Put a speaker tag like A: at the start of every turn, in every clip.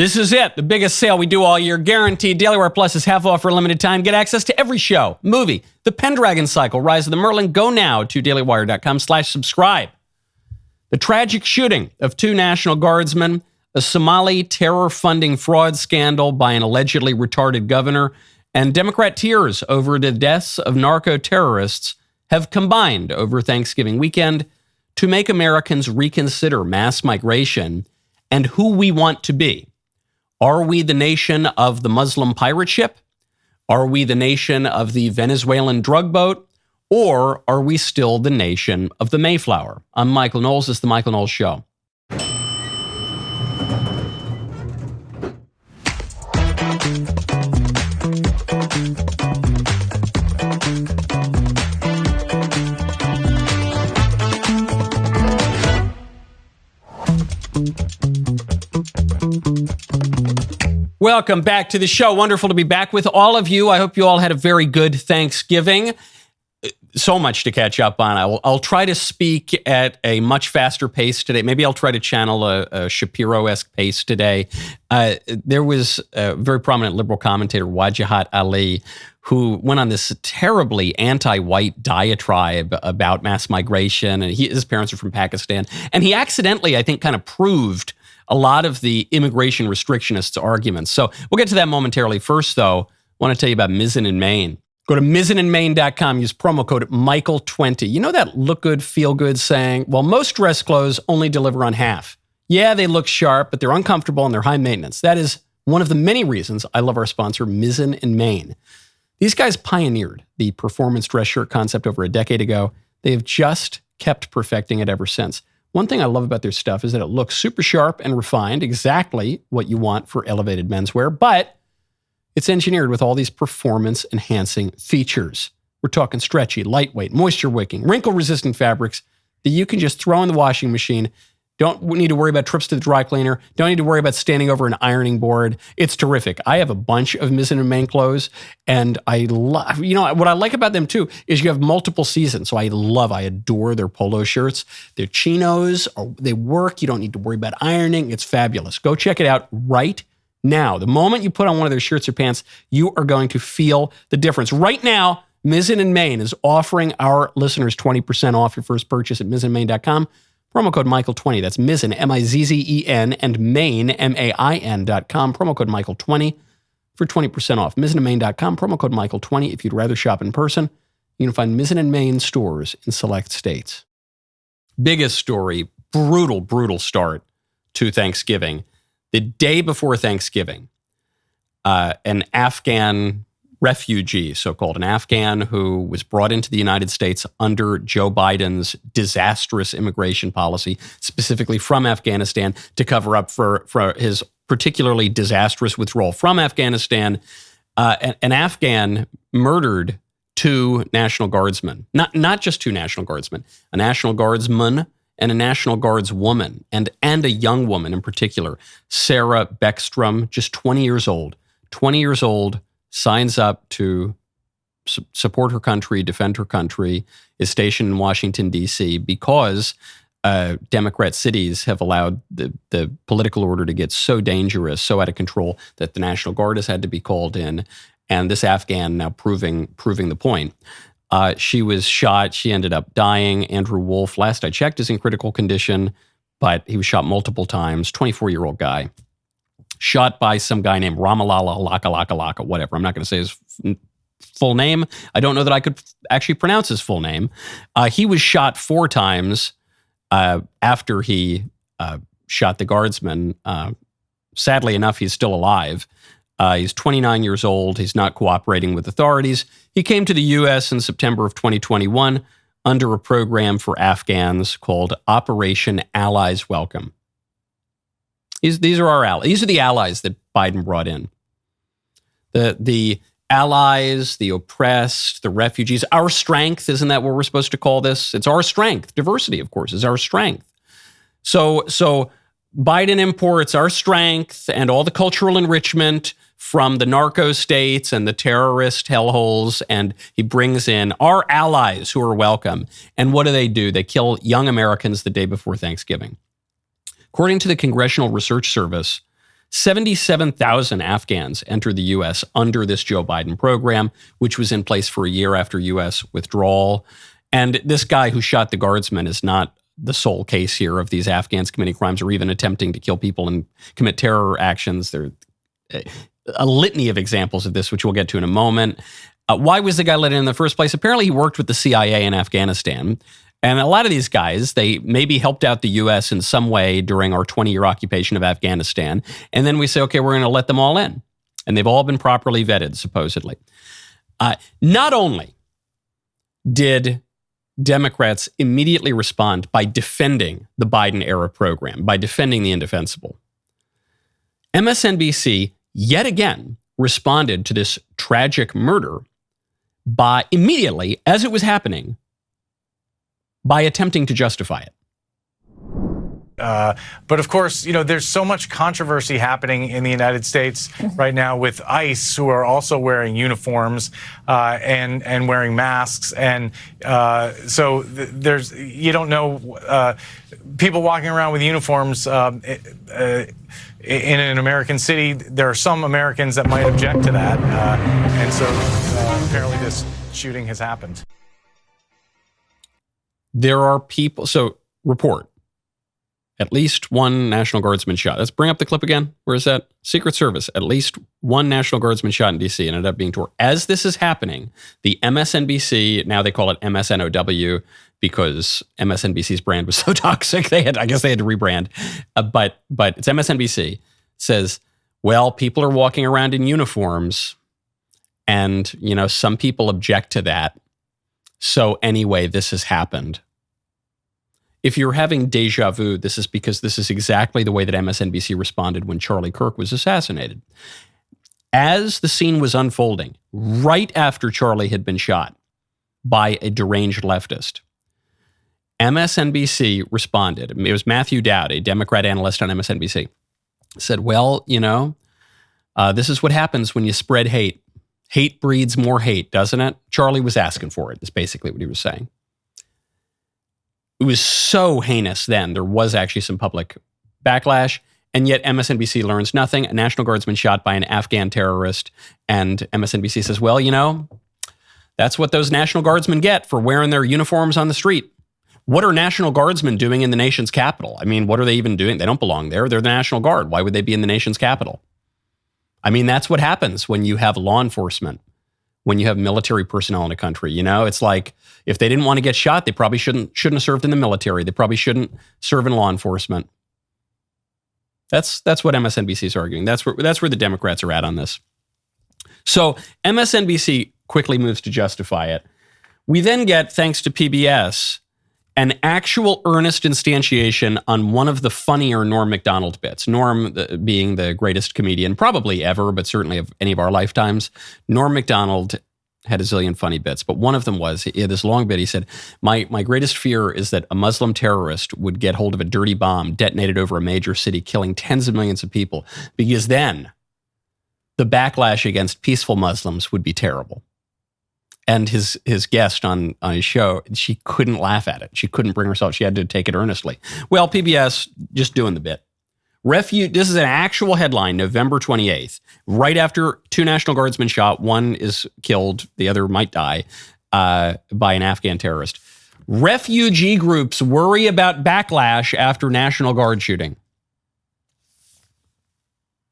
A: This is it, the biggest sale we do all year, guaranteed. DailyWire Plus is half off for a limited time. Get access to every show, movie, The Pendragon Cycle, Rise of the Merlin. Go now to dailywire.com/subscribe. The tragic shooting of 2 National Guardsmen, a Somali terror funding fraud scandal by an allegedly retarded governor, and Democrat tears over the deaths of narco-terrorists have combined over Thanksgiving weekend to make Americans reconsider mass migration and who we want to be. Are we the nation of the Muslim pirate ship? Are we the nation of the Venezuelan drug boat? Or are we still the nation of the Mayflower? I'm Michael Knowles. This is The Michael Knowles Show. Welcome back to the show. Wonderful to be back with all of you. I hope you all had a very good Thanksgiving. So much to catch up on. I'll try to speak at a much faster pace today. Maybe I'll try to channel a Shapiro-esque pace today. There was a very prominent liberal commentator, Wajahat Ali, who went on this terribly anti-white diatribe about mass migration. And his parents are from Pakistan. And he accidentally, I think, kind of proved a lot of the immigration restrictionists' arguments. So we'll get to that momentarily. First, though, I want to tell you about Mizzen in Maine. Go to mizzeninmaine.com, use promo code Michael20. You know that look good, feel good saying? Well, most dress clothes only deliver on half. Yeah, they look sharp, but they're uncomfortable and they're high maintenance. That is one of the many reasons I love our sponsor, Mizzen in Maine. These guys pioneered the performance dress shirt concept over a decade ago. They have just kept perfecting it ever since. One thing I love about their stuff is that it looks super sharp and refined, exactly what you want for elevated menswear, but it's engineered with all these performance-enhancing features. We're talking stretchy, lightweight, moisture-wicking, wrinkle-resistant fabrics that you can just throw in the washing machine. Don't need to worry about trips to the dry cleaner. Don't need to worry about standing over an ironing board. It's terrific. I have a bunch of Mizzen and Maine clothes, and I love, what I like about them too is you have multiple seasons. So I adore their polo shirts. Their chinos, they work. You don't need to worry about ironing. It's fabulous. Go check it out right now. The moment you put on one of their shirts or pants, you are going to feel the difference. Right now, Mizzen and Maine is offering our listeners 20% off your first purchase at mizzenmaine.com. Promo code Michael20. That's Mizzen, M-I-Z-Z-E-N, and Maine, M-A-I-N.com. Promo code Michael20 for 20% off. Mizzenandmaine.com. Promo code Michael20. If you'd rather shop in person, you can find Mizzen and Maine stores in select states. Biggest story, brutal start to Thanksgiving. The day before Thanksgiving, an Afghan refugee, so-called, an Afghan who was brought into the United States under Joe Biden's disastrous immigration policy, specifically from Afghanistan, to cover up for his particularly disastrous withdrawal from Afghanistan. An Afghan murdered 2 National Guardsmen, not just 2 National Guardsmen, a National Guardsman and a National Guards woman, and a young woman in particular, Sarah Beckstrom, just 20 years old, signs up to support her country, defend her country, is stationed in Washington, D.C. because Democrat cities have allowed the political order to get so dangerous, so out of control, that the National Guard has had to be called in. And this Afghan now proving the point. She was shot. She ended up dying. Andrew Wolf, last I checked, is in critical condition, but he was shot multiple times, 24-year-old guy. Shot by some guy named Ramalala Laka, whatever. I'm not going to say his full name. I don't know that I could actually pronounce his full name. He was shot 4 times after he shot the guardsman. Sadly enough, he's still alive. He's 29 years old. He's not cooperating with authorities. He came to the U.S. in September of 2021 under a program for Afghans called Operation Allies Welcome. These are our allies. These are the allies that Biden brought in. The allies, the oppressed, the refugees. Our strength, isn't that what we're supposed to call this? It's our strength. Diversity, of course, is our strength. So Biden imports our strength and all the cultural enrichment from the narco states and the terrorist hellholes, and he brings in our allies who are welcome. And what do? They kill young Americans the day before Thanksgiving. According to the Congressional Research Service, 77,000 Afghans entered the U.S. under this Joe Biden program, which was in place for a year after U.S. withdrawal. And this guy who shot the guardsman is not the sole case here of these Afghans committing crimes or even attempting to kill people and commit terror actions. There are a litany of examples of this, which we'll get to in a moment. Why was the guy let in the first place? Apparently, he worked with the CIA in Afghanistan. And a lot of these guys, they maybe helped out the U.S. in some way during our 20-year occupation of Afghanistan. And then we say, okay, we're going to let them all in. And they've all been properly vetted, supposedly. Not only did Democrats immediately respond by defending the Biden-era program, by defending the indefensible, MSNBC yet again responded to this tragic murder by immediately, as it was happening, by attempting to justify it.
B: But of course, there's so much controversy happening in the United States right now with ICE, who are also wearing uniforms and wearing masks. And so you don't know, people walking around with uniforms in an American city. There are some Americans that might object to that. And so apparently this shooting has happened.
A: There are people, so report. At least one National Guardsman shot. Let's bring up the clip again. Where is that? Secret Service. At least one National Guardsman shot in D.C. and ended up being torn. As this is happening, the MSNBC, now they call it MSNOW because MSNBC's brand was so toxic. I guess they had to rebrand. But it's MSNBC, says, well, people are walking around in uniforms and, some people object to that. So anyway, this has happened. If you're having deja vu, this is because this is exactly the way that MSNBC responded when Charlie Kirk was assassinated. As the scene was unfolding, right after Charlie had been shot by a deranged leftist, MSNBC responded. It was Matthew Dowd, a Democrat analyst on MSNBC, said, well, this is what happens when you spread hate. Hate breeds more hate, doesn't it? Charlie was asking for it. That's basically what he was saying. It was so heinous then. There was actually some public backlash, and yet MSNBC learns nothing. A National Guardsman shot by an Afghan terrorist, and MSNBC says, well, that's what those National Guardsmen get for wearing their uniforms on the street. What are National Guardsmen doing in the nation's capital? I mean, what are they even doing? They don't belong there. They're the National Guard. Why would they be in the nation's capital? I mean, that's what happens when you have law enforcement, when you have military personnel in a country. It's like if they didn't want to get shot, they probably shouldn't have served in the military. They probably shouldn't serve in law enforcement. That's what MSNBC is arguing. That's where the Democrats are at on this. So MSNBC quickly moves to justify it. We then get, thanks to PBS, an actual earnest instantiation on one of the funnier Norm Macdonald bits. Norm being the greatest comedian probably ever, but certainly of any of our lifetimes. Norm Macdonald had a zillion funny bits, but one of them was, he had this long bit. He said, my greatest fear is that a Muslim terrorist would get hold of a dirty bomb detonated over a major city, killing tens of millions of people, because then the backlash against peaceful Muslims would be terrible. And his guest on his show, she couldn't laugh at it. She couldn't bring herself. She had to take it earnestly. Well, PBS just doing the bit. This is an actual headline, November 28th, right after two National Guardsmen shot. One is killed. The other might die by an Afghan terrorist. Refugee groups worry about backlash after National Guard shooting.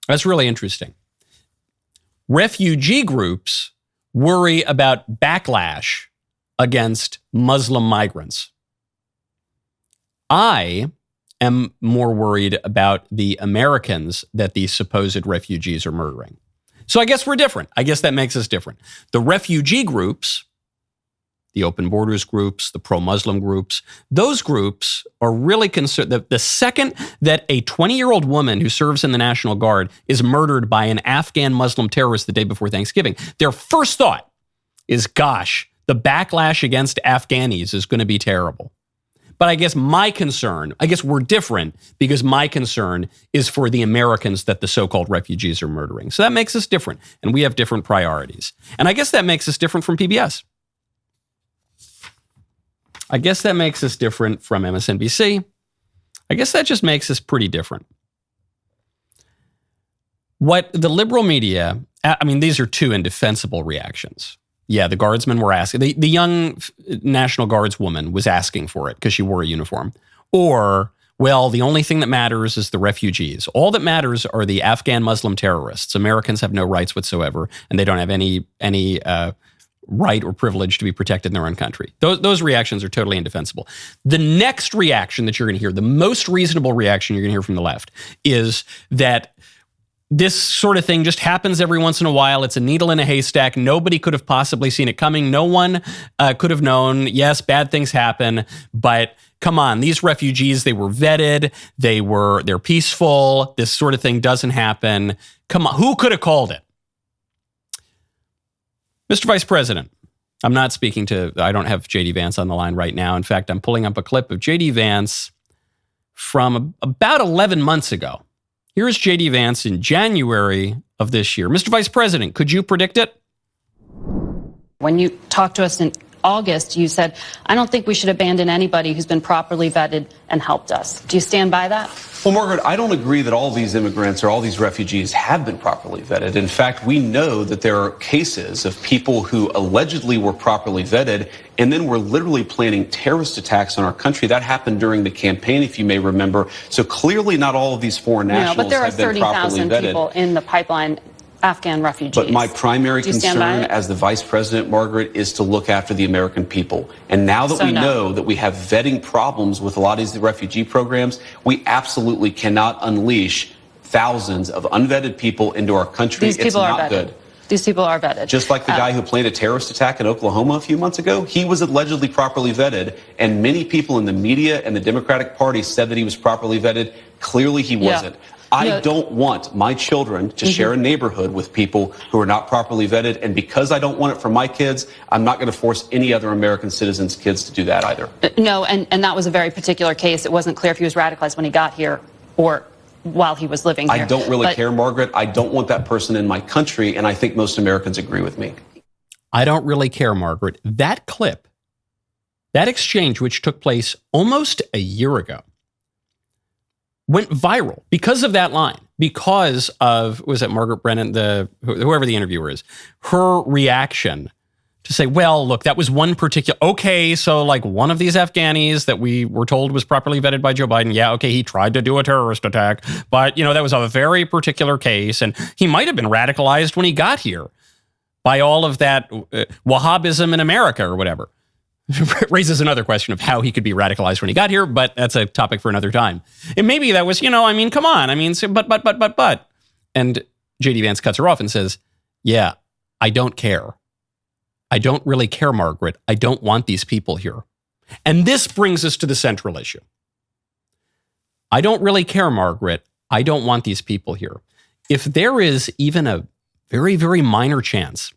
A: That's really interesting. Refugee groups worry about backlash against Muslim migrants. I am more worried about the Americans that these supposed refugees are murdering. So I guess we're different. I guess that makes us different. The refugee groups, the open borders groups, the pro-Muslim groups, those groups are really concerned. The second that a 20-year-old woman who serves in the National Guard is murdered by an Afghan Muslim terrorist the day before Thanksgiving, their first thought is, gosh, the backlash against Afghanis is going to be terrible. But I guess we're different because my concern is for the Americans that the so-called refugees are murdering. So that makes us different, and we have different priorities. And I guess that makes us different from PBS. I guess that makes us different from MSNBC. I guess that just makes us pretty different. What the liberal media, I mean, these are two indefensible reactions. Yeah, the guardsmen were asking. The young National Guardswoman was asking for it because she wore a uniform. Or, well, the only thing that matters is the refugees. All that matters are the Afghan Muslim terrorists. Americans have no rights whatsoever, and they don't have any right or privilege to be protected in their own country. Those reactions are totally indefensible. The next reaction that you're going to hear, the most reasonable reaction you're going to hear from the left, is that this sort of thing just happens every once in a while. It's a needle in a haystack. Nobody could have possibly seen it coming. No one could have known. Yes, bad things happen, but come on, these refugees, they were vetted. They're peaceful. This sort of thing doesn't happen. Come on, who could have called it? Mr. Vice President, I don't have J.D. Vance on the line right now. In fact, I'm pulling up a clip of J.D. Vance from about 11 months ago. Here's J.D. Vance in January of this year. Mr. Vice President, could you predict it?
C: When you talked to us in August, you said, I don't think we should abandon anybody who's been properly vetted and helped us. Do you stand by that?
D: Well, Margaret, I don't agree that all these immigrants or all these refugees have been properly vetted. In fact, we know that there are cases of people who allegedly were properly vetted and then were literally planning terrorist attacks on our country. That happened during the campaign, if you may remember. So clearly not all of these foreign nationals have been properly vetted.
C: But there are 30,000 people in the pipeline, Afghan refugees.
D: But my primary concern as the vice president, Margaret, is to look after the American people. And now that we know that we have vetting problems with a lot of these refugee programs, we absolutely cannot unleash thousands of unvetted people into our country.
C: These people are vetted. Good. These people are vetted.
D: Just like the guy who planned a terrorist attack in Oklahoma a few months ago, he was allegedly properly vetted, and many people in the media and the Democratic Party said that he was properly vetted. Clearly he wasn't. I don't want my children to share a neighborhood with people who are not properly vetted. And because I don't want it for my kids, I'm not going to force any other American citizens' kids to do that either.
C: No, and that was a very particular case. It wasn't clear if he was radicalized when he got here or while he was living here.
D: I don't really care, Margaret. I don't want that person in my country, and I think most Americans agree with me.
A: I don't really care, Margaret. That clip, that exchange, which took place almost a year ago, went viral because of that line, because of, was it Margaret Brennan, whoever the interviewer is, her reaction to say, well, look, that was one particular, okay, so like one of these Afghanis that we were told was properly vetted by Joe Biden, yeah, okay, he tried to do a terrorist attack, but, that was a very particular case, and he might have been radicalized when he got here by all of that Wahhabism in America or whatever. Raises another question of how he could be radicalized when he got here, but that's a topic for another time. And maybe that was, come on, but. And J.D. Vance cuts her off and says, yeah, I don't care. I don't really care, Margaret. I don't want these people here. And this brings us to the central issue. I don't really care, Margaret. I don't want these people here. If there is even a very, very minor chance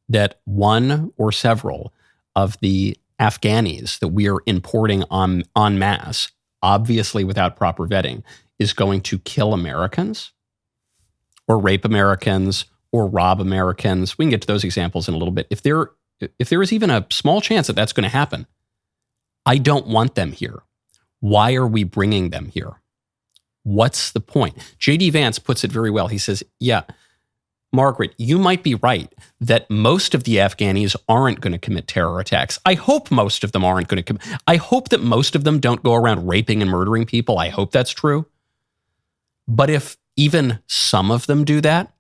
A: that one or several of the Afghanis that we are importing en masse, obviously without proper vetting, is going to kill Americans or rape Americans or rob Americans. We can get to those examples in a little bit. If there is even a small chance that that's going to happen, I don't want them here. Why are we bringing them here? What's the point? J.D. Vance puts it very well. He says, yeah, Margaret, you might be right that most of the Afghanis aren't going to commit terror attacks. I hope most of them aren't going to I hope that most of them don't go around raping and murdering people. I hope that's true. But if even some of them do that,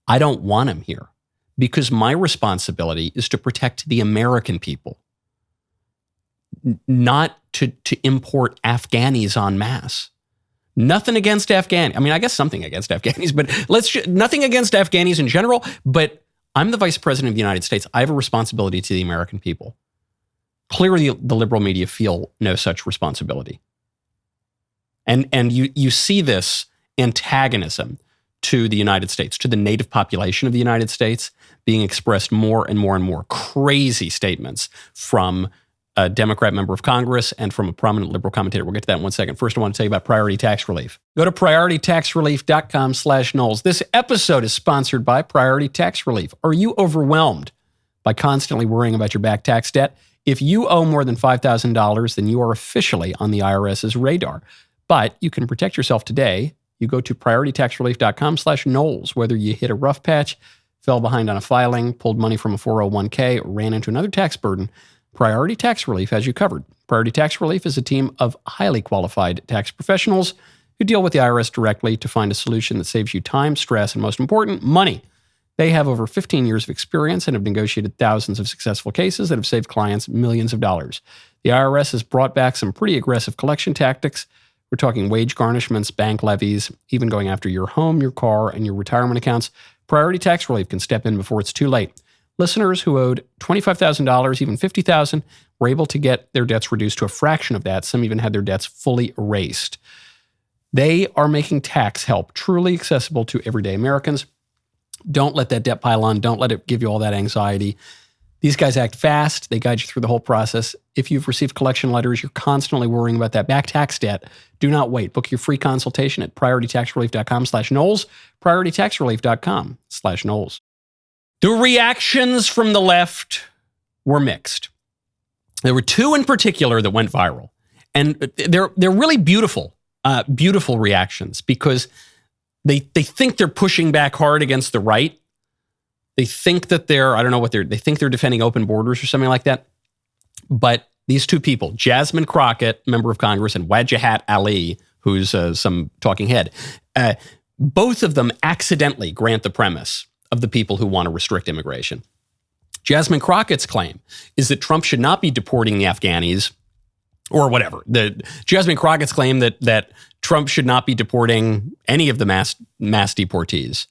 A: I don't want them here because my responsibility is to protect the American people, not to import Afghanis en masse. Nothing against Afghanis. I mean, I guess something against Afghanis, but nothing against Afghanis in general. But I'm the vice president of the United States. I have a responsibility to the American people. Clearly, the liberal media feel no such responsibility. And you see this antagonism to the United States, to the native population of the United States, being expressed more and more and more. Crazy statements from a Democrat member of Congress and from a prominent liberal commentator. We'll get to that in 1 second. First, I want to tell you about priority tax relief. Go to prioritytaxrelief.com/Knowles. This episode is sponsored by Priority Tax Relief. Are you overwhelmed by constantly worrying about your back tax debt? If you owe more than $5,000, then you are officially on the IRS's radar. But you can protect yourself today You go to prioritytaxrelief.com/Knowles, whether you hit a rough patch, fell behind on a filing, pulled money from a 401k, or ran into another tax burden, Priority Tax Relief has you covered. Priority Tax Relief is a team of highly qualified tax professionals who deal with the IRS directly to find a solution that saves you time, stress, and most important, money. They have over 15 years of experience and have negotiated thousands of successful cases that have saved clients millions of dollars. The IRS has brought back some pretty aggressive collection tactics. We're talking wage garnishments, bank levies, even going after your home, your car, and your retirement accounts. Priority Tax Relief can step in before it's too late. Listeners who owed $25,000, even $50,000, were able to get their debts reduced to a fraction of that. Some even had their debts fully erased. They are making tax help truly accessible to everyday Americans. Don't let that debt pile on. Don't let it give you all that anxiety. These guys act fast. They guide you through the whole process. If you've received collection letters, you're constantly worrying about that back tax debt. Do not wait. Book your free consultation at prioritytaxrelief.com/Knowles, prioritytaxrelief.com/Knowles. The reactions from the left were mixed. There were two in particular that went viral. And they're really beautiful, beautiful reactions because they think they're pushing back hard against the right. They think that they think they're defending open borders or something like that. But these two people, Jasmine Crockett, member of Congress, and Wajahat Ali, who's some talking head, both of them accidentally grant the premise of the people who want to restrict immigration. Jasmine Crockett's claim is that Trump should not be deporting the Afghanis or whatever. Jasmine Crockett's claim that Trump should not be deporting any of the mass deportees.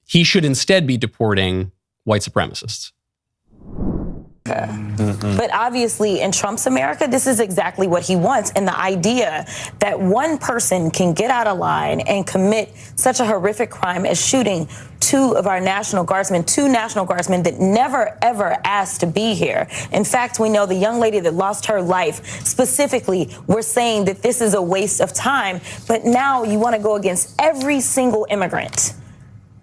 A: He should instead be deporting white supremacists.
E: But obviously in Trump's America, this is exactly what he wants. And the idea that one person can get out of line and commit such a horrific crime as shooting two National Guardsmen that never, ever asked to be here. In fact, we know the young lady that lost her life, specifically, we're saying that this is a waste of time. But now you want to go against every single immigrant.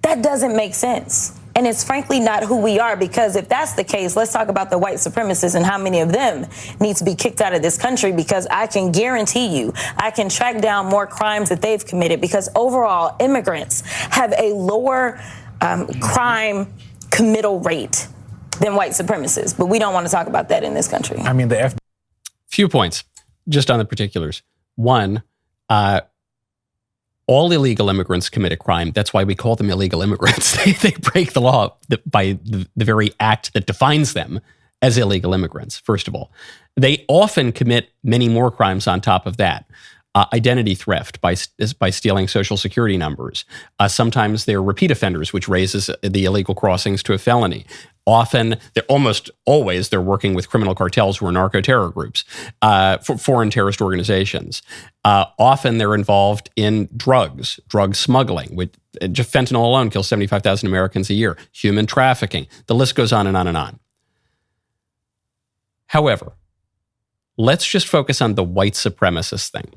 E: That doesn't make sense. And it's frankly not who we are, because if that's the case, let's talk about the white supremacists and how many of them need to be kicked out of this country, because I can guarantee you I can track down more crimes that they've committed, because overall immigrants have a lower crime committal rate than white supremacists. But we don't want to talk about that in this country.
B: I mean,
A: Few points just on the particulars. One, all illegal immigrants commit a crime. That's why we call them illegal immigrants. They break the law by the very act that defines them as illegal immigrants, first of all. They often commit many more crimes on top of that. Identity theft by stealing Social Security numbers. Sometimes they're repeat offenders, which raises the illegal crossings to a felony. Often, almost always, they're working with criminal cartels who are narco-terror groups, foreign terrorist organizations. Often, they're involved in drug smuggling. Just fentanyl alone kills 75,000 Americans a year. Human trafficking. The list goes on and on and on. However, let's just focus on the white supremacist thing.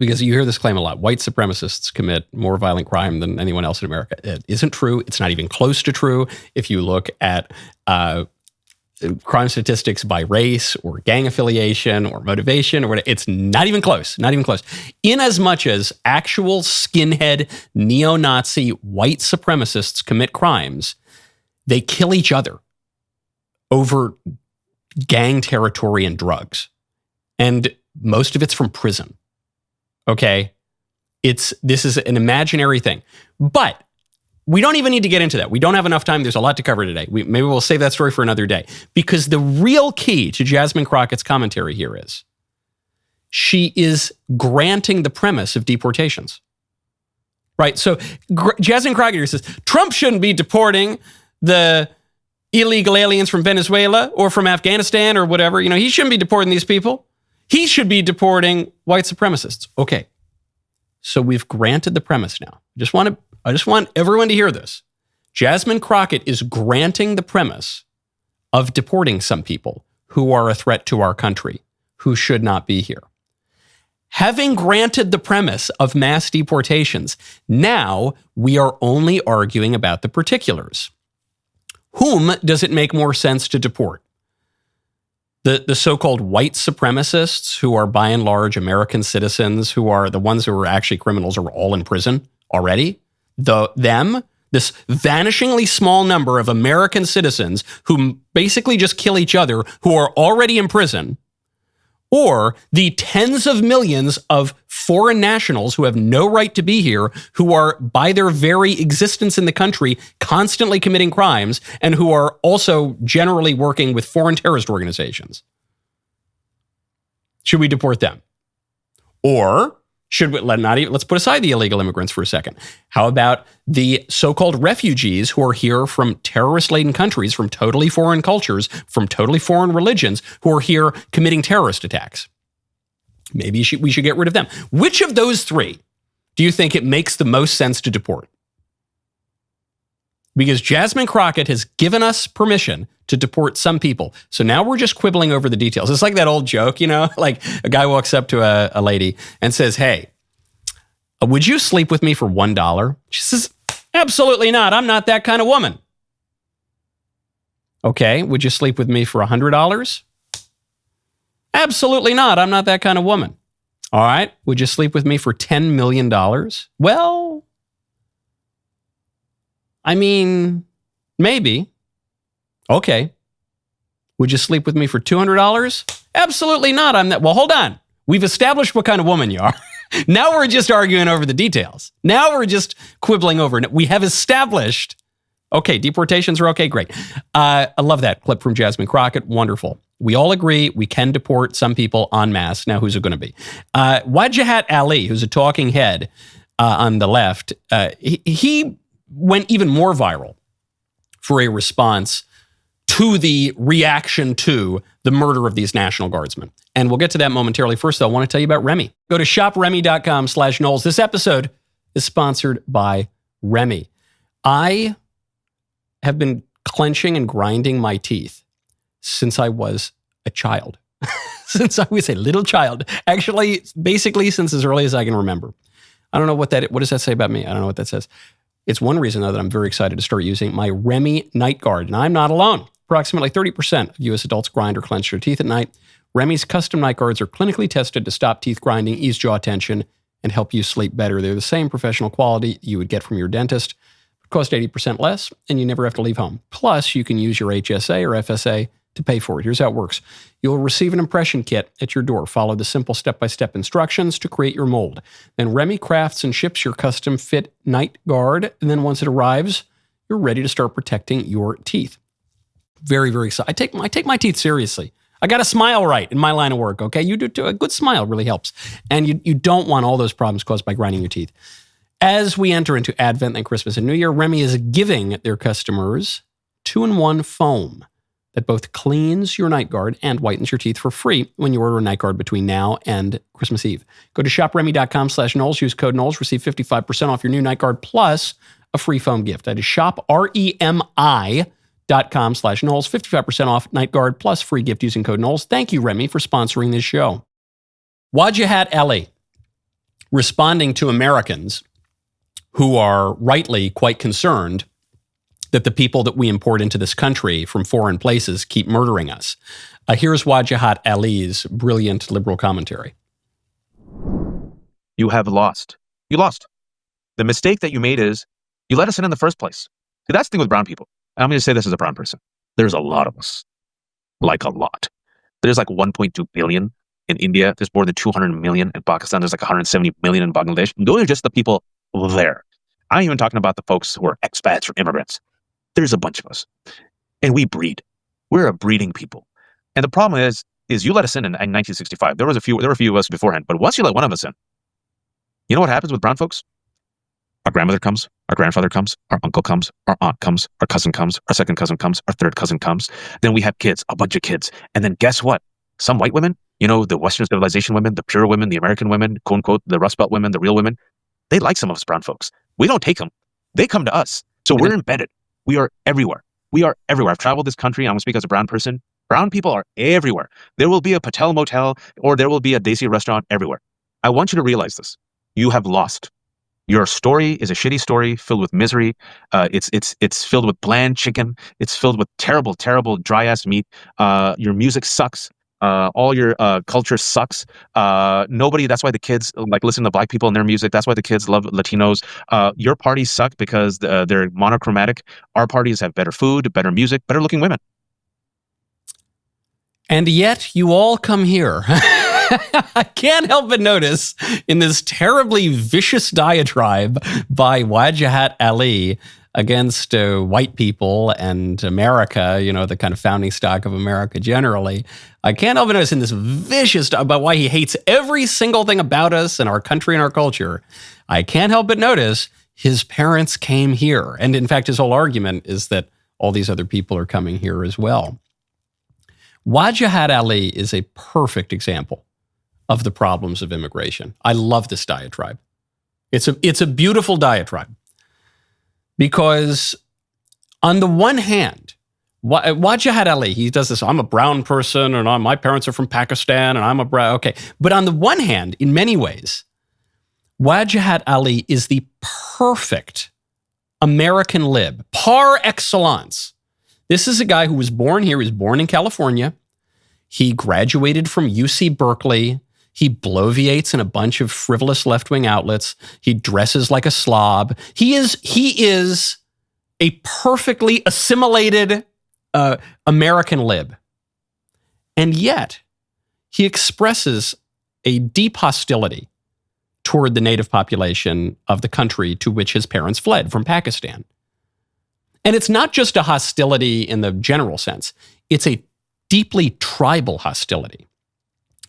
A: Because you hear this claim a lot. White supremacists commit more violent crime than anyone else in America. It isn't true. It's not even close to true. If you look at crime statistics by race or gang affiliation or motivation or whatever, it's not even close. Not even close. In as much as actual skinhead, neo-Nazi white supremacists commit crimes, they kill each other over gang territory and drugs. And most of it's from prison. Okay, this is an imaginary thing, but we don't even need to get into that. We don't have enough time. There's a lot to cover today. Maybe we'll save that story for another day, because the real key to Jasmine Crockett's commentary here is she is granting the premise of deportations, right? So Jasmine Crockett here says Trump shouldn't be deporting the illegal aliens from Venezuela or from Afghanistan or whatever. You know, he shouldn't be deporting these people. He should be deporting white supremacists. Okay, so we've granted the premise now. I just want everyone to hear this. Jasmine Crockett is granting the premise of deporting some people who are a threat to our country, who should not be here. Having granted the premise of mass deportations, now we are only arguing about the particulars. Whom does it make more sense to deport? The so-called white supremacists, who are by and large American citizens, who are the ones who are actually criminals, are all in prison already. This vanishingly small number of American citizens who basically just kill each other, who are already in prison, or the tens of millions of foreign nationals who have no right to be here, who are, by their very existence in the country, constantly committing crimes, and who are also generally working with foreign terrorist organizations. Should we deport them? Or should we let's put aside the illegal immigrants for a second. How about the so-called refugees who are here from terrorist-laden countries, from totally foreign cultures, from totally foreign religions, who are here committing terrorist attacks? Maybe we should get rid of them. Which of those three do you think it makes the most sense to deport? Because Jasmine Crockett has given us permission to deport some people. So now we're just quibbling over the details. It's like that old joke, like a guy walks up to a lady and says, "Hey, would you sleep with me for $1? She says, "Absolutely not. I'm not that kind of woman." "Okay, would you sleep with me for $100? "Absolutely not. I'm not that kind of woman." "All right, would you sleep with me for $10 million? "Well, I mean, maybe." "Okay. Would you sleep with me for $200? "Absolutely not. I'm that." Well, hold on. We've established what kind of woman you are. Now we're just arguing over the details. Now we're just quibbling over it. We have established, okay, deportations are okay, great. I love that clip from Jasmine Crockett. Wonderful. We all agree we can deport some people en masse. Now, who's it going to be? Wajahat Ali, who's a talking head on the left, he went even more viral for a response to the reaction to the murder of these National Guardsmen. And we'll get to that momentarily. First, though, I want to tell you about Remy. Go to shopremy.com/Knowles. This episode is sponsored by Remy. I have been clenching and grinding my teeth since I was a child. Since I was a little child. Actually, basically since as early as I can remember. I don't know what does that say about me? I don't know what that says. It's one reason, though, that I'm very excited to start using my Remy Night Guard. And I'm not alone. Approximately 30% of U.S. adults grind or clench their teeth at night. Remy's custom night guards are clinically tested to stop teeth grinding, ease jaw tension, and help you sleep better. They're the same professional quality you would get from your dentist. It cost 80% less, and you never have to leave home. Plus, you can use your HSA or FSA to pay for it. Here's how it works. You'll receive an impression kit at your door. Follow the simple step-by-step instructions to create your mold. Then Remy crafts and ships your custom fit night guard, and then once it arrives, you're ready to start protecting your teeth. Very, very excited. I take my teeth seriously. I got to smile right in my line of work, okay? You do too. A good smile really helps. And you don't want all those problems caused by grinding your teeth. As we enter into Advent and Christmas and New Year, Remy is giving their customers 2-in-1 foam that both cleans your night guard and whitens your teeth for free when you order a night guard between now and Christmas Eve. Go to shopremy.com/Knowles. Use code Knowles. Receive 55% off your new night guard plus a free foam gift. That is shopremi.com/Knowles. 55% off night guard plus free gift using code Knowles. Thank you, Remy, for sponsoring this show. Wajahat Ali, responding to Americans who are rightly quite concerned that the people that we import into this country from foreign places keep murdering us. Here's Wajahat Ali's brilliant liberal commentary.
F: You have lost. You lost. The mistake that you made is you let us in the first place. See, that's the thing with brown people. I'm going to say this as a brown person. There's a lot of us. Like a lot. There's like 1.2 billion in India. There's more than 200 million in Pakistan. There's like 170 million in Bangladesh. Those are just the people there. I'm even talking about the folks who are expats or immigrants. There's a bunch of us. And we breed. We're a breeding people. And the problem is you let us in 1965. There were a few of us beforehand. But once you let one of us in, you know what happens with brown folks? Our grandmother comes, our grandfather comes, our uncle comes, our aunt comes, our cousin comes, our second cousin comes, our third cousin comes. Then we have kids, a bunch of kids. And then guess what? Some white women, the Western civilization women, the pure women, the American women, quote unquote, the Rust Belt women, the real women, they like some of us brown folks. We don't take them. They come to us. So we're embedded. We are everywhere. We are everywhere. I've traveled this country. I'm going to speak as a brown person. Brown people are everywhere. There will be a Patel motel or there will be a Desi restaurant everywhere. I want you to realize this. You have lost. Your story is a shitty story filled with misery. It's filled with bland chicken. It's filled with terrible, terrible dry ass meat. Your music sucks. All your culture sucks. Nobody. That's why the kids like listen to black people and their music. That's why the kids love Latinos. Your parties suck because they're monochromatic. Our parties have better food, better music, better looking women.
A: And yet you all come here. I can't help but notice in this terribly vicious diatribe by Wajahat Ali against white people and America, the kind of founding stock of America generally. I can't help but notice in this vicious about why he hates every single thing about us and our country and our culture. I can't help but notice his parents came here. And in fact, his whole argument is that all these other people are coming here as well. Wajahat Ali is a perfect example of the problems of immigration. I love this diatribe. It's a beautiful diatribe because on the one hand, Wajahat Ali, he does this, I'm a brown person and my parents are from Pakistan and I'm a brown, okay. But on the one hand, in many ways, Wajahat Ali is the perfect American lib, par excellence. This is a guy who was born here. He was born in California. He graduated from UC Berkeley. He bloviates in a bunch of frivolous left-wing outlets. He dresses like a slob. He is a perfectly assimilated American lib. And yet, he expresses a deep hostility toward the native population of the country to which his parents fled from Pakistan. And it's not just a hostility in the general sense. It's a deeply tribal hostility.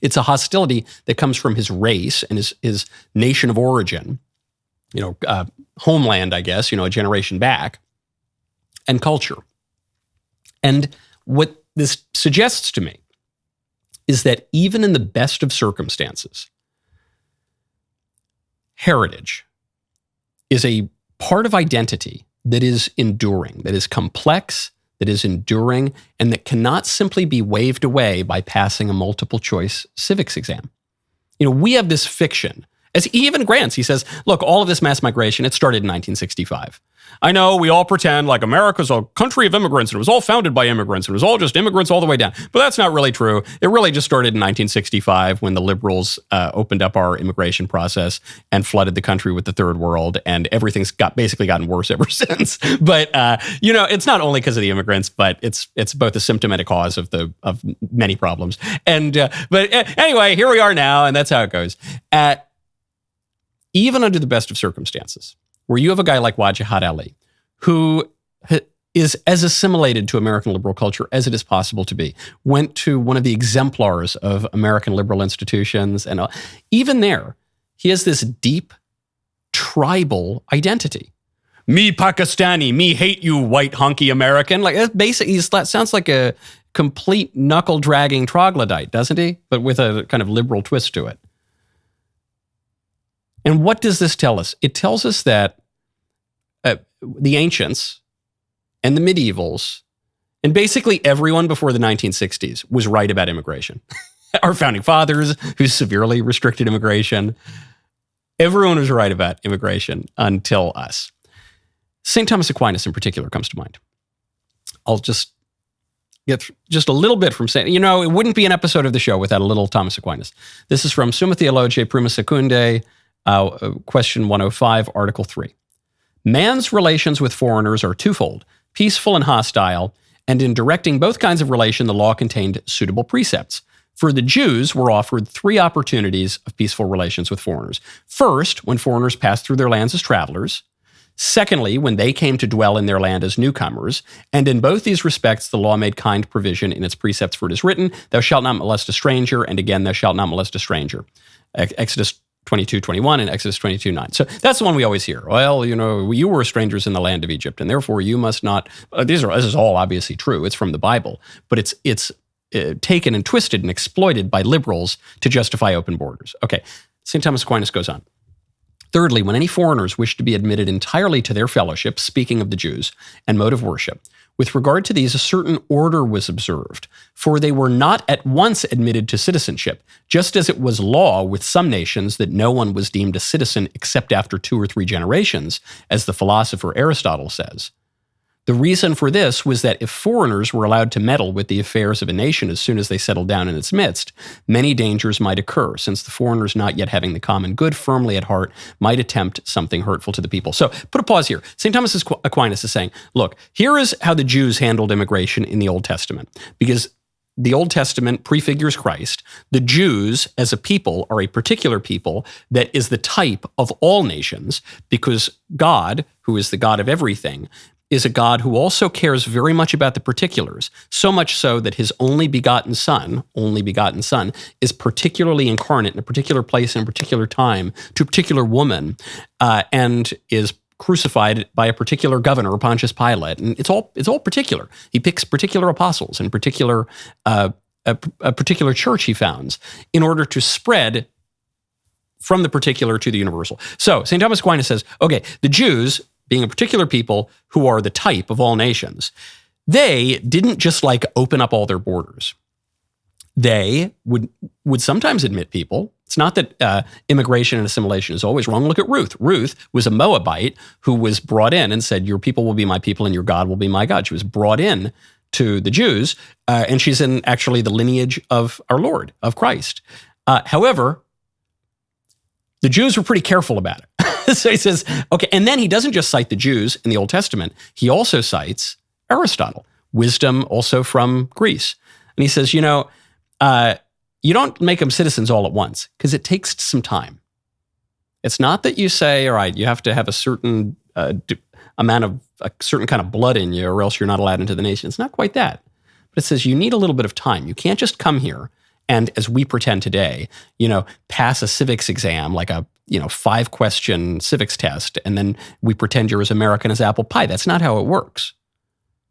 A: It's a hostility that comes from his race and his nation of origin, homeland, I guess, a generation back, and culture. And what this suggests to me is that even in the best of circumstances, heritage is a part of identity that is enduring, that is complex, that is enduring, and that cannot simply be waved away by passing a multiple choice civics exam. We have this fiction, as he even grants, he says, look, all of this mass migration, it started in 1965. I know we all pretend like America's a country of immigrants and it was all founded by immigrants and it was all just immigrants all the way down. But that's not really true. It really just started in 1965 when the liberals opened up our immigration process and flooded the country with the third world, and everything's basically gotten worse ever since. But it's not only because of the immigrants, but it's both a symptomatic cause of many problems. And but anyway, here we are now, and that's how it goes. Even under the best of circumstances, where you have a guy like Wajahat Ali, who is as assimilated to American liberal culture as it is possible to be, went to one of the exemplars of American liberal institutions, and even there, he has this deep tribal identity. Me Pakistani, me hate you, white honky American. Like that's basically, that sounds like a complete knuckle-dragging troglodyte, doesn't he? But with a kind of liberal twist to it. And what does this tell us? It tells us that the ancients and the medievals and basically everyone before the 1960s was right about immigration. Our founding fathers, who severely restricted immigration, everyone was right about immigration until us. St. Thomas Aquinas in particular comes to mind. I'll just get just a little bit from saying, it wouldn't be an episode of the show without a little Thomas Aquinas. This is from Summa Theologiae Prima Secundae, question 105, Article 3. Man's relations with foreigners are twofold, peaceful and hostile, and in directing both kinds of relation, the law contained suitable precepts. For the Jews were offered 3 opportunities of peaceful relations with foreigners. First, when foreigners passed through their lands as travelers. Secondly, when they came to dwell in their land as newcomers. And in both these respects, the law made kind provision in its precepts, for it is written, thou shalt not molest a stranger, and again, thou shalt not molest a stranger. Exodus 22:21 and Exodus 22:9. So that's the one we always hear. Well, you were strangers in the land of Egypt, and therefore you must not. This is all obviously true. It's from the Bible, but it's taken and twisted and exploited by liberals to justify open borders. Okay, St. Thomas Aquinas goes on. Thirdly, when any foreigners wish to be admitted entirely to their fellowship, speaking of the Jews, and mode of worship, with regard to these, a certain order was observed, for they were not at once admitted to citizenship, just as it was law with some nations that no one was deemed a citizen except after 2 or 3 generations, as the philosopher Aristotle says. The reason for this was that if foreigners were allowed to meddle with the affairs of a nation as soon as they settled down in its midst, many dangers might occur, since the foreigners not yet having the common good firmly at heart might attempt something hurtful to the people. So put a pause here. St. Thomas Aquinas is saying, look, here is how the Jews handled immigration in the Old Testament, because the Old Testament prefigures Christ. The Jews as a people are a particular people that is the type of all nations, because God, who is the God of everything, is a God who also cares very much about the particulars, so much so that his only begotten son, is particularly incarnate in a particular place and a particular time to a particular woman, and is crucified by a particular governor, Pontius Pilate, and it's all particular. He picks particular apostles and particular a particular church he founds in order to spread from the particular to the universal. So St. Thomas Aquinas says, okay, the Jews, being a particular people who are the type of all nations, they didn't just like open up all their borders. They would sometimes admit people. It's not that immigration and assimilation is always wrong. Look at Ruth. Ruth was a Moabite who was brought in and said, your people will be my people and your God will be my God. She was brought in to the Jews, and she's in actually the lineage of our Lord, of Christ. However, the Jews were pretty careful about it. So he says, okay, and then he doesn't just cite the Jews in the Old Testament. He also cites Aristotle, wisdom also from Greece. And he says, you don't make them citizens all at once because it takes some time. It's not that you say, all right, you have to have a certain amount of a certain kind of blood in you or else you're not allowed into the nation. It's not quite that. But it says you need a little bit of time. You can't just come here and, as we pretend today, pass a civics exam, like a 5-question civics test, and then we pretend you're as American as apple pie. That's not how it works.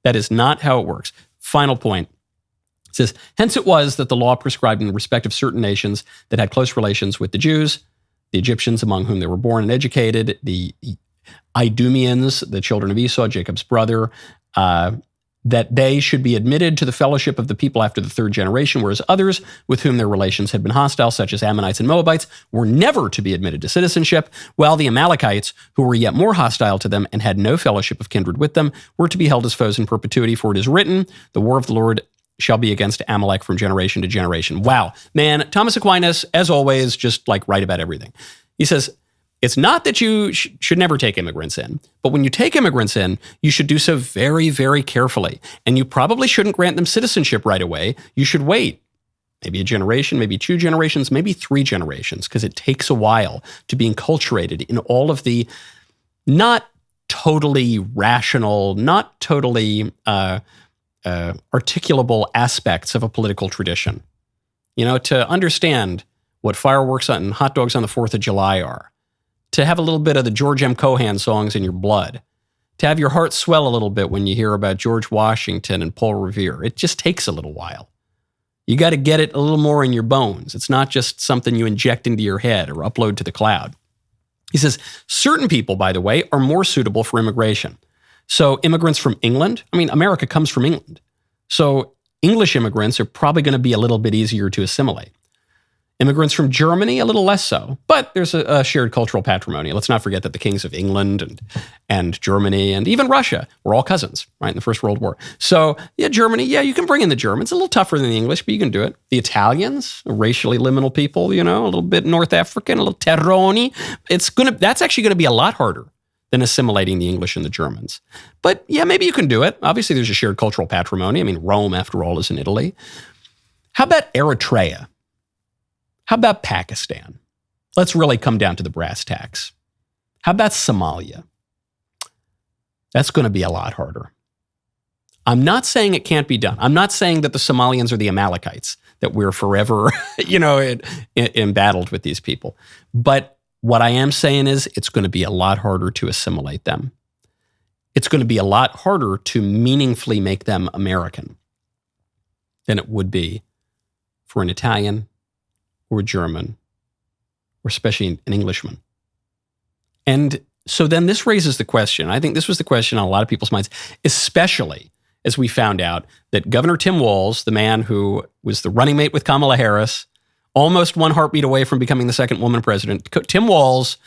A: That is not how it works. Final point. It says, hence it was that the law prescribed in respect of certain nations that had close relations with the Jews, the Egyptians among whom they were born and educated, the Idumeans, the children of Esau, Jacob's brother, that they should be admitted to the fellowship of the people after the third generation, whereas others with whom their relations had been hostile, such as Ammonites and Moabites, were never to be admitted to citizenship, while the Amalekites, who were yet more hostile to them and had no fellowship of kindred with them, were to be held as foes in perpetuity, for it is written, the war of the Lord shall be against Amalek from generation to generation. Wow. Man, Thomas Aquinas, as always, just like right about everything. He says, it's not that you should never take immigrants in, but when you take immigrants in, you should do so very, very carefully. And you probably shouldn't grant them citizenship right away. You should wait maybe a generation, maybe 2 generations, maybe 3 generations, because it takes a while to be enculturated in all of the not totally rational, not totally articulable aspects of a political tradition. To understand what fireworks and hot dogs on the 4th of July are, to have a little bit of the George M. Cohan songs in your blood, to have your heart swell a little bit when you hear about George Washington and Paul Revere. It just takes a little while. You got to get it a little more in your bones. It's not just something you inject into your head or upload to the cloud. He says, certain people, by the way, are more suitable for immigration. So immigrants from England, America comes from England. So English immigrants are probably going to be a little bit easier to assimilate. Immigrants from Germany, a little less so, but there's a shared cultural patrimony. Let's not forget that the kings of England and Germany and even Russia were all cousins, right, in the First World War. So, Germany, you can bring in the Germans. A little tougher than the English, but you can do it. The Italians, racially liminal people, a little bit North African, a little Terroni. That's actually going to be a lot harder than assimilating the English and the Germans. But, maybe you can do it. Obviously, there's a shared cultural patrimony. Rome, after all, is in Italy. How about Eritrea? How about Pakistan? Let's really come down to the brass tacks. How about Somalia? That's going to be a lot harder. I'm not saying it can't be done. I'm not saying that the Somalians are the Amalekites, that we're forever, embattled with these people. But what I am saying is it's going to be a lot harder to assimilate them. It's going to be a lot harder to meaningfully make them American than it would be for an Italian or a German, or especially an Englishman. And so then this raises the question, I think this was the question on a lot of people's minds, especially as we found out that Governor Tim Walz, the man who was the running mate with Kamala Harris, almost one heartbeat away from becoming the second woman president, Tim Walz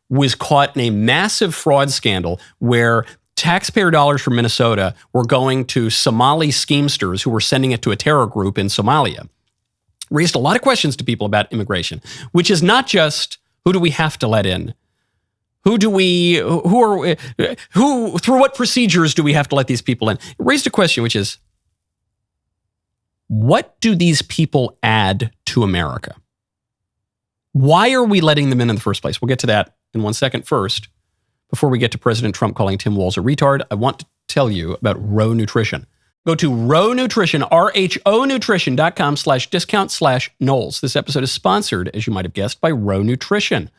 A: was caught in a massive fraud scandal where taxpayer dollars from Minnesota were going to Somali schemesters who were sending it to a terror group in Somalia. Raised a lot of questions to people about immigration, which is not just who do we have to let in? Through what procedures do we have to let these people in? It raised a question, which is, what do these people add to America? Why are we letting them in the first place? We'll get to that in 1 second. First, before we get to President Trump calling Tim Walz a retard, I want to tell you about Row Nutrition. Go to Row Nutrition, RHOnutrition.com/discount/Knowles. This episode is sponsored, as you might have guessed, by Row Nutrition.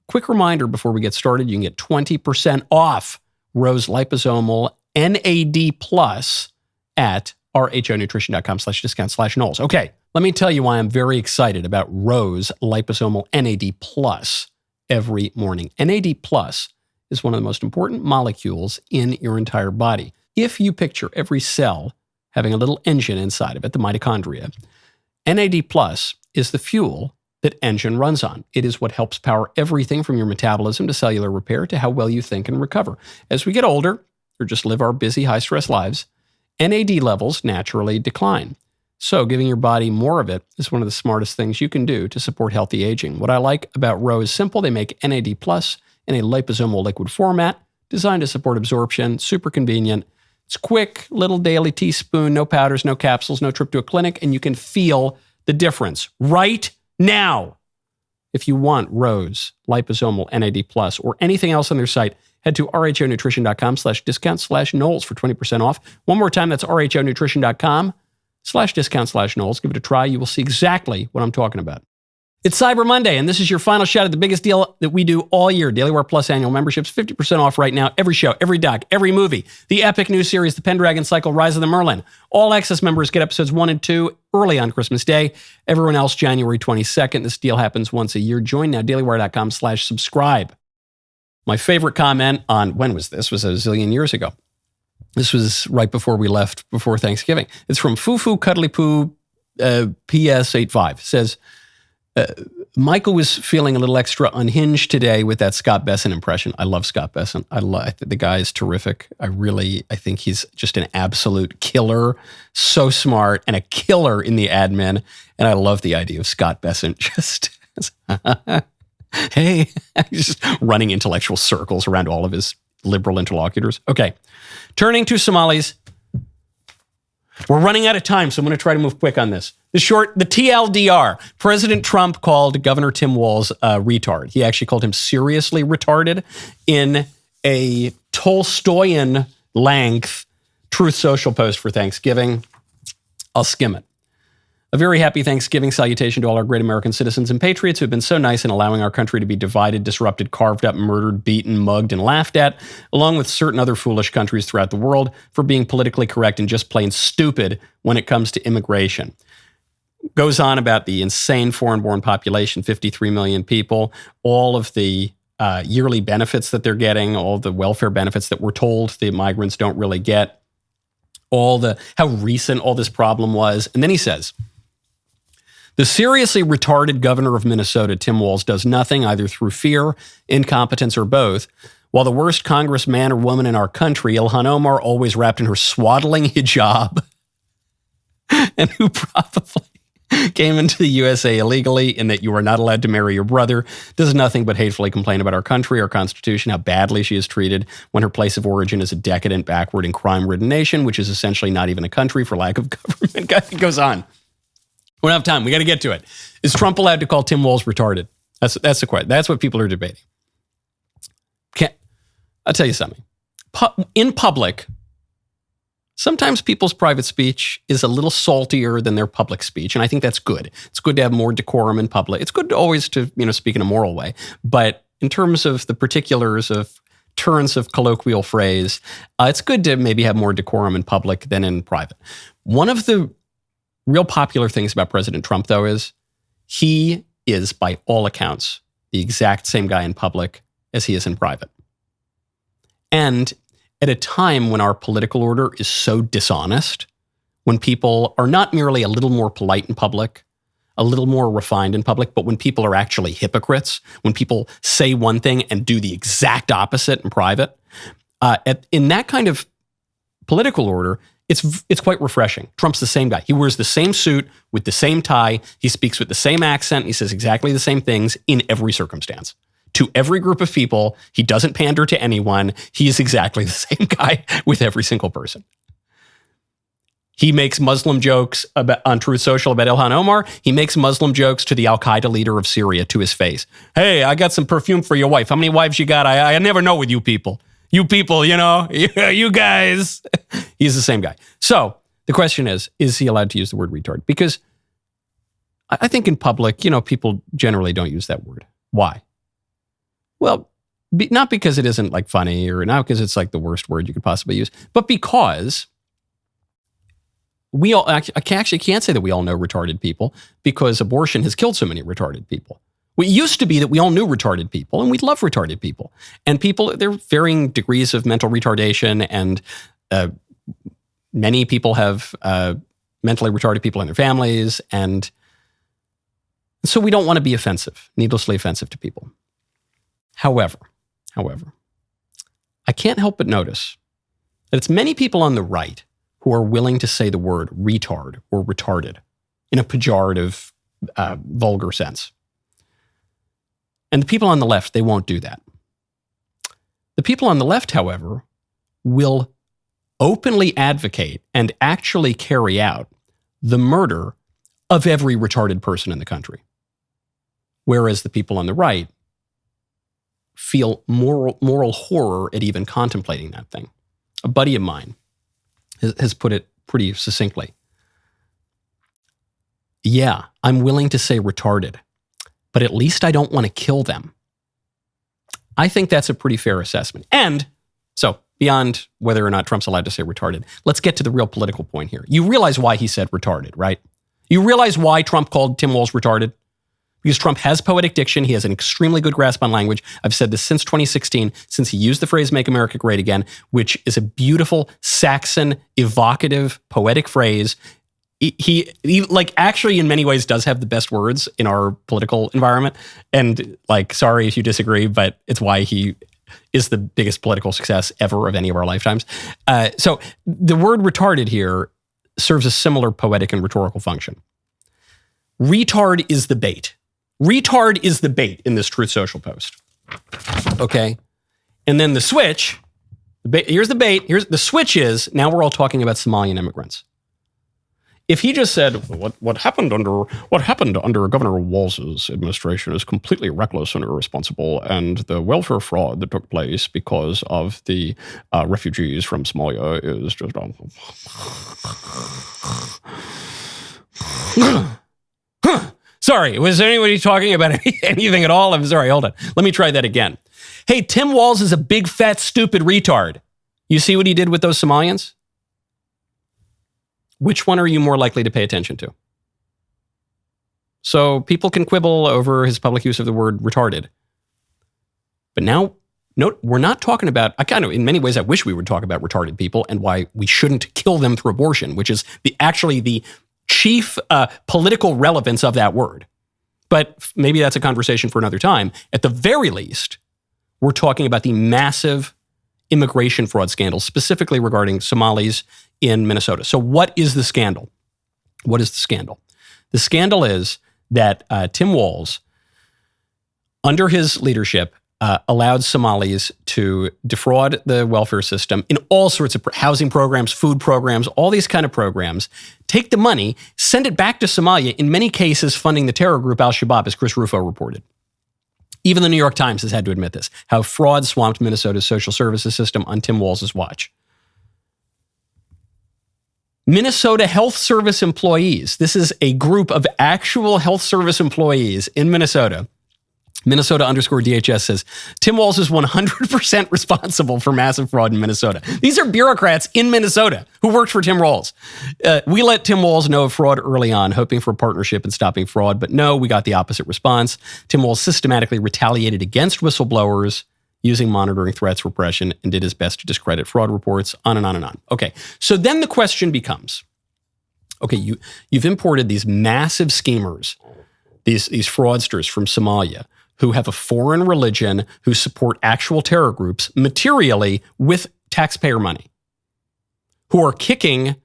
A: Quick reminder before we get started, you can get 20% off Row's liposomal NAD Plus at RHOnutrition.com/discount/Knowles. Okay, let me tell you why I'm very excited about Row's liposomal NAD Plus every morning. NAD Plus is one of the most important molecules in your entire body. If you picture every cell having a little engine inside of it, the mitochondria, NAD Plus is the fuel that engine runs on. It is what helps power everything from your metabolism to cellular repair to how well you think and recover. As we get older, or just live our busy, high-stress lives, NAD levels naturally decline. So giving your body more of it is one of the smartest things you can do to support healthy aging. What I like about Row is simple. They make NAD Plus in a liposomal liquid format designed to support absorption, super convenient. It's quick, little daily teaspoon, no powders, no capsules, no trip to a clinic, and you can feel the difference right now. If you want Row's liposomal NAD Plus or anything else on their site, head to rhonutrition.com/discount/Knowles for 20% off. One more time, that's rhonutrition.com/discount/Knowles. Give it a try. You will see exactly what I'm talking about. It's Cyber Monday, and this is your final shot at the biggest deal that we do all year. DailyWire Plus annual memberships, 50% off right now. Every show, every doc, every movie. The epic new series, The Pendragon Cycle, Rise of the Merlin. All Access members get episodes 1 and 2 early on Christmas Day. Everyone else, January 22nd. This deal happens once a year. Join now, dailywire.com/subscribe. My favorite comment on, when was this? Was a zillion years ago. This was right before we left, before Thanksgiving. It's from Fufu Cuddly Poo PS85. It says, Michael was feeling a little extra unhinged today with that Scott Besson impression. I love Scott Besson. The guy is terrific. I think he's just an absolute killer, so smart, and a killer in the admin. And I love the idea of Scott Besson just, hey, just running intellectual circles around all of his liberal interlocutors. Okay, turning to Somalis. We're running out of time, so I'm going to try to move quick on this. The TLDR. President Trump called Governor Tim Walz a retard. He actually called him seriously retarded in a Tolstoyan length Truth Social post for Thanksgiving. I'll skim it. A very happy Thanksgiving salutation to all our great American citizens and patriots who have been so nice in allowing our country to be divided, disrupted, carved up, murdered, beaten, mugged, and laughed at, along with certain other foolish countries throughout the world for being politically correct and just plain stupid when it comes to immigration. Goes on about the insane foreign-born population, 53 million people, all of the yearly benefits that they're getting, all the welfare benefits that we're told the migrants don't really get, how recent all this problem was. And then he says, the seriously retarded governor of Minnesota, Tim Walz, does nothing either through fear, incompetence, or both, while the worst congressman or woman in our country, Ilhan Omar, always wrapped in her swaddling hijab, and who probably came into the USA illegally in that you are not allowed to marry your brother, does nothing but hatefully complain about our country, our Constitution, how badly she is treated when her place of origin is a decadent, backward, and crime-ridden nation, which is essentially not even a country for lack of government. It goes on. We don't have time. We got to get to it. Is Trump allowed to call Tim Walz retarded? That's the question. That's what people are debating. I'll tell you something. In public, sometimes people's private speech is a little saltier than their public speech, and I think that's good. It's good to have more decorum in public. It's good always to speak in a moral way. But in terms of the particulars of turns of colloquial phrase, it's good to maybe have more decorum in public than in private. One of the real popular things about President Trump, though, is he is, by all accounts, the exact same guy in public as he is in private. And at a time when our political order is so dishonest, when people are not merely a little more polite in public, a little more refined in public, but when people are actually hypocrites, when people say one thing and do the exact opposite in private, In that kind of political order, it's quite refreshing. Trump's the same guy. He wears the same suit with the same tie. He speaks with the same accent. He says exactly the same things in every circumstance. To every group of people, he doesn't pander to anyone. He is exactly the same guy with every single person. He makes Muslim jokes on Truth Social about Ilhan Omar. He makes Muslim jokes to the Al-Qaeda leader of Syria to his face. Hey, I got some perfume for your wife. How many wives you got? I never know with you people. You people, you guys. He's the same guy. So the question is he allowed to use the word retard? Because I think in public, people generally don't use that word. Why? Well, not because it isn't like funny or not because it's like the worst word you could possibly use, but because we all, I actually can't say that we all know retarded people because abortion has killed so many retarded people. It used to be that we all knew retarded people and we love retarded people. And people, there are varying degrees of mental retardation and many people have mentally retarded people in their families. And so we don't want to be offensive, needlessly offensive to people. However, I can't help but notice that it's many people on the right who are willing to say the word retard or retarded in a pejorative, vulgar sense. And the people on the left, they won't do that. The people on the left, however, will openly advocate and actually carry out the murder of every retarded person in the country. Whereas the people on the right feel moral horror at even contemplating that thing. A buddy of mine has put it pretty succinctly. Yeah, I'm willing to say retarded, but at least I don't want to kill them. I think that's a pretty fair assessment. And so beyond whether or not Trump's allowed to say retarded, let's get to the real political point here. You realize why he said retarded, right? You realize why Trump called Tim Walz retarded? Because Trump has poetic diction. He has an extremely good grasp on language. I've said this since 2016, since he used the phrase "Make America Great Again," which is a beautiful Saxon, evocative, poetic phrase. He like actually in many ways does have the best words in our political environment. And like, sorry if you disagree, but it's why he is the biggest political success ever of any of our lifetimes. So the word retarded here serves a similar poetic and rhetorical function. Retard is the bait. Retard is the bait in this Truth Social post. Okay? And then the switch, here's the bait, here's the switch is, now we're all talking about Somalian immigrants. If he just said, what happened under Governor Walz's administration is completely reckless and irresponsible, and the welfare fraud that took place because of the refugees from Somalia is just... Sorry, was anybody talking about anything at all? I'm sorry, hold on. Let me try that again. Hey, Tim Walz is a big, fat, stupid retard. You see what he did with those Somalians? Which one are you more likely to pay attention to? So people can quibble over his public use of the word retarded. But now, note, we're not talking about, in many ways, I wish we would talk about retarded people and why we shouldn't kill them through abortion, which is actually the chief political relevance of that word. But maybe that's a conversation for another time. At the very least, we're talking about the massive immigration fraud scandal, specifically regarding Somalis in Minnesota. So what is the scandal? What is the scandal? The scandal is that Tim Walz, under his leadership, allowed Somalis to defraud the welfare system in all sorts of housing programs, food programs, all these kind of programs, take the money, send it back to Somalia, in many cases funding the terror group Al-Shabaab, as Chris Rufo reported. Even the New York Times has had to admit this, how fraud swamped Minnesota's social services system on Tim Walz's watch. Minnesota Health Service employees, this is a group of actual health service employees in Minnesota. Minnesota_DHS says, Tim Walz is 100% responsible for massive fraud in Minnesota. These are bureaucrats in Minnesota who worked for Tim Walz. We let Tim Walz know of fraud early on, hoping for a partnership in stopping fraud, but no, we got the opposite response. Tim Walz systematically retaliated against whistleblowers, using monitoring, threats, repression, and did his best to discredit fraud reports, on and on and on. Okay, so then the question becomes, okay, you've imported these massive schemers, these fraudsters from Somalia, who have a foreign religion, who support actual terror groups materially with taxpayer money, who are kicking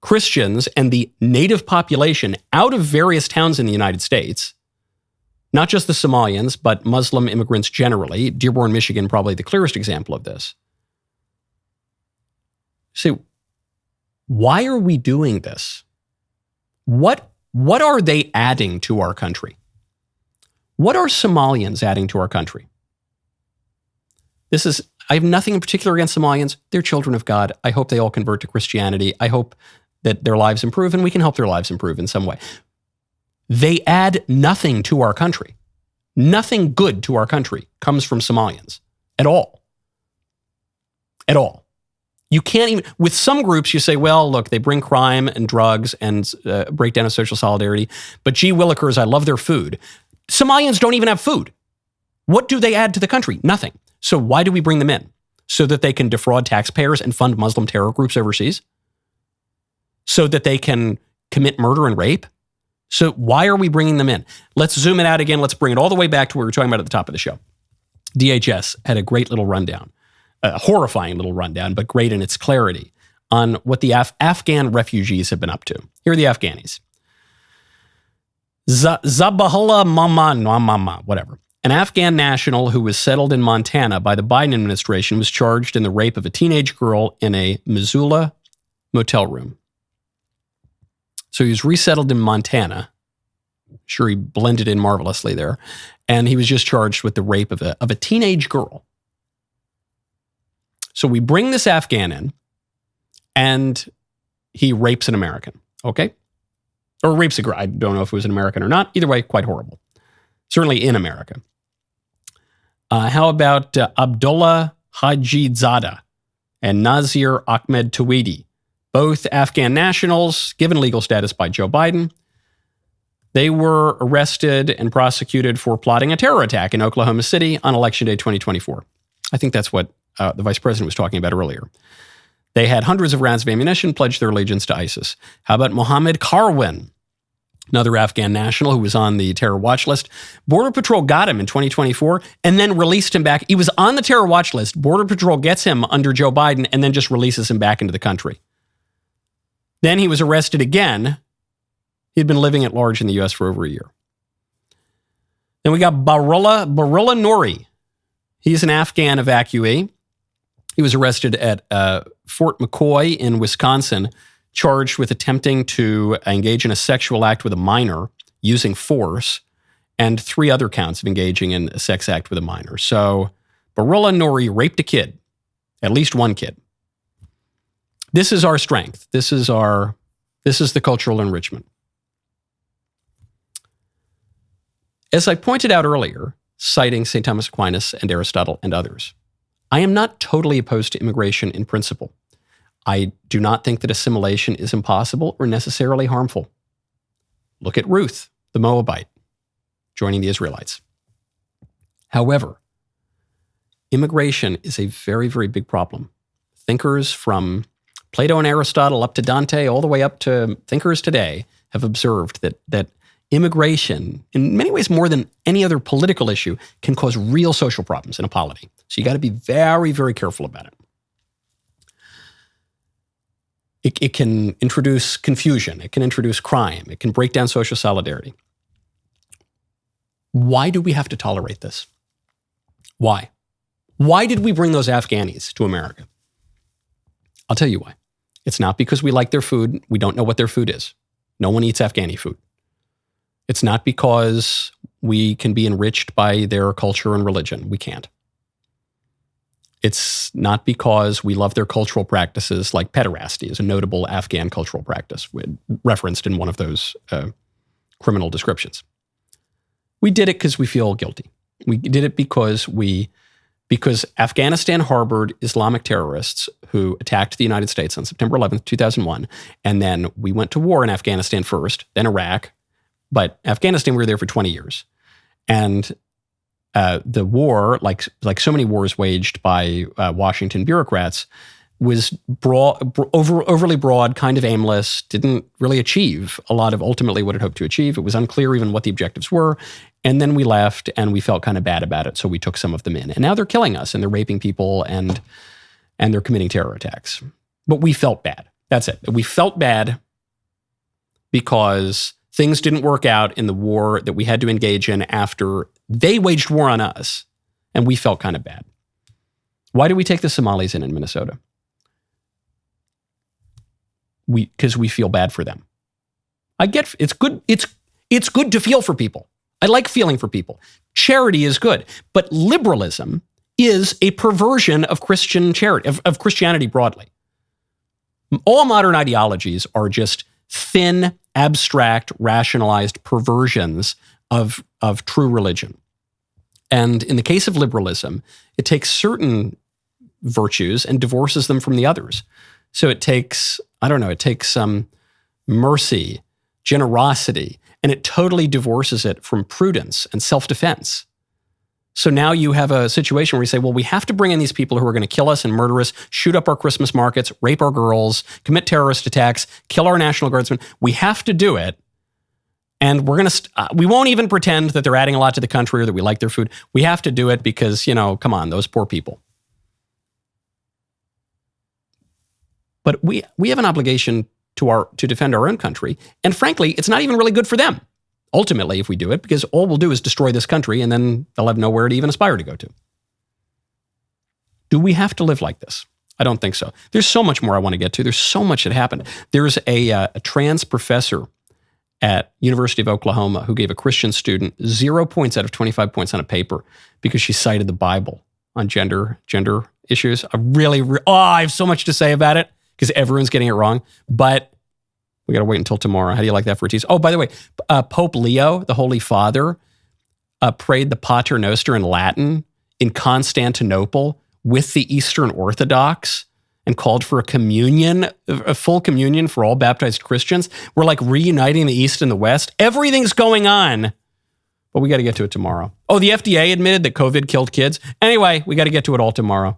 A: Christians and the native population out of various towns in the United States, not just the Somalians, but Muslim immigrants generally. Dearborn, Michigan, probably the clearest example of this. So, why are we doing this? What are they adding to our country? What are Somalians adding to our country? I have nothing in particular against Somalians. They're children of God. I hope they all convert to Christianity. I hope that their lives improve and we can help their lives improve in some way. They add nothing to our country. Nothing good to our country comes from Somalians at all. At all. You can't even, with some groups you say, well, look, they bring crime and drugs and breakdown of social solidarity, but gee willikers, I love their food. Somalians don't even have food. What do they add to the country? Nothing. So why do we bring them in? So that they can defraud taxpayers and fund Muslim terror groups overseas? So that they can commit murder and rape? So why are we bringing them in? Let's zoom it out again. Let's bring it all the way back to what we were talking about at the top of the show. DHS had a great little rundown, a horrifying little rundown, but great in its clarity on what the Afghan refugees have been up to. Here are the Afghanis. Zabihullah Mama, whatever. An Afghan national who was settled in Montana by the Biden administration was charged in the rape of a teenage girl in a Missoula motel room. So he was resettled in Montana. Sure, he blended in marvelously there. And he was just charged with the rape of a teenage girl. So we bring this Afghan in, and he rapes an American, okay? Or rapes a girl. I don't know if it was an American or not. Either way, quite horrible. Certainly in America. How about Abdullah Hajizadeh and Nazir Ahmed Tawhidi? Both Afghan nationals, given legal status by Joe Biden. They were arrested and prosecuted for plotting a terror attack in Oklahoma City on Election Day 2024. I think that's what the vice president was talking about earlier. They had hundreds of rounds of ammunition, pledged their allegiance to ISIS. How about Mohammed Karwin, another Afghan national who was on the terror watch list? Border Patrol got him in 2024 and then released him back. He was on the terror watch list. Border Patrol gets him under Joe Biden and then just releases him back into the country. Then he was arrested again. He'd been living at large in the U.S. for over a year. Then we got Barullah Nouri. He's an Afghan evacuee. He was arrested at Fort McCoy in Wisconsin, charged with attempting to engage in a sexual act with a minor using force, and 3 other counts of engaging in a sex act with a minor. So Barullah Nouri raped a kid, at least one kid. This is our strength. This is the cultural enrichment. As I pointed out earlier, citing St. Thomas Aquinas and Aristotle and others, I am not totally opposed to immigration in principle. I do not think that assimilation is impossible or necessarily harmful. Look at Ruth, the Moabite, joining the Israelites. However, immigration is a very, very big problem. Thinkers from Plato and Aristotle up to Dante, all the way up to thinkers today, have observed that immigration, in many ways more than any other political issue, can cause real social problems in a polity. So you got to be very, very careful about it. It can introduce confusion. It can introduce crime. It can break down social solidarity. Why do we have to tolerate this? Why? Why did we bring those Afghanis to America? I'll tell you why. It's not because we like their food. We don't know what their food is. No one eats Afghani food. It's not because we can be enriched by their culture and religion. We can't. It's not because we love their cultural practices, like pederasty is a notable Afghan cultural practice referenced in one of those criminal descriptions. We did it because we feel guilty. We did it because Afghanistan harbored Islamic terrorists who attacked the United States on September 11th, 2001. And then we went to war in Afghanistan first, then Iraq. But Afghanistan, we were there for 20 years. And the war, like so many wars waged by Washington bureaucrats, overly broad, kind of aimless, didn't really achieve a lot of ultimately what it hoped to achieve. It was unclear even what the objectives were. And then we left and we felt kind of bad about it. So we took some of them in. And now they're killing us and they're raping people and they're committing terror attacks. But we felt bad. That's it. We felt bad because things didn't work out in the war that we had to engage in after they waged war on us. And we felt kind of bad. Why do we take the Somalis in Minnesota? Because we feel bad for them. I get it's good. It's good to feel for people. I like feeling for people. Charity is good, but liberalism is a perversion of Christian charity, of Christianity broadly. All modern ideologies are just thin, abstract, rationalized perversions of true religion. And in the case of liberalism, it takes certain virtues and divorces them from the others. So it takes, mercy, generosity, and it totally divorces it from prudence and self-defense. So now you have a situation where you say, well, we have to bring in these people who are going to kill us and murder us, shoot up our Christmas markets, rape our girls, commit terrorist attacks, kill our National Guardsmen. We have to do it. And we won't even pretend that they're adding a lot to the country or that we like their food. We have to do it because, come on, those poor people. But we have an obligation to defend our own country. And frankly, it's not even really good for them, ultimately, if we do it, because all we'll do is destroy this country and then they'll have nowhere to even aspire to go to. Do we have to live like this? I don't think so. There's so much more I want to get to. There's so much that happened. There's a trans professor at University of Oklahoma who gave a Christian student 0 points out of 25 points on a paper because she cited the Bible on gender issues. I have so much to say about it because everyone's getting it wrong, but we got to wait until tomorrow. How do you like that for a tease? Oh, by the way, Pope Leo, the Holy Father, prayed the Pater Noster in Latin in Constantinople with the Eastern Orthodox and called for a full communion for all baptized Christians. We're like reuniting the East and the West. Everything's going on, but we got to get to it tomorrow. Oh, the FDA admitted that COVID killed kids. Anyway, we got to get to it all tomorrow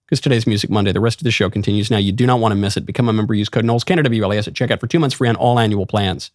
A: because today's Music Monday. The rest of the show continues now. You do not want to miss it. Become a member. Use code Knowles, KNWLAS at checkout for 2 months free on all annual plans.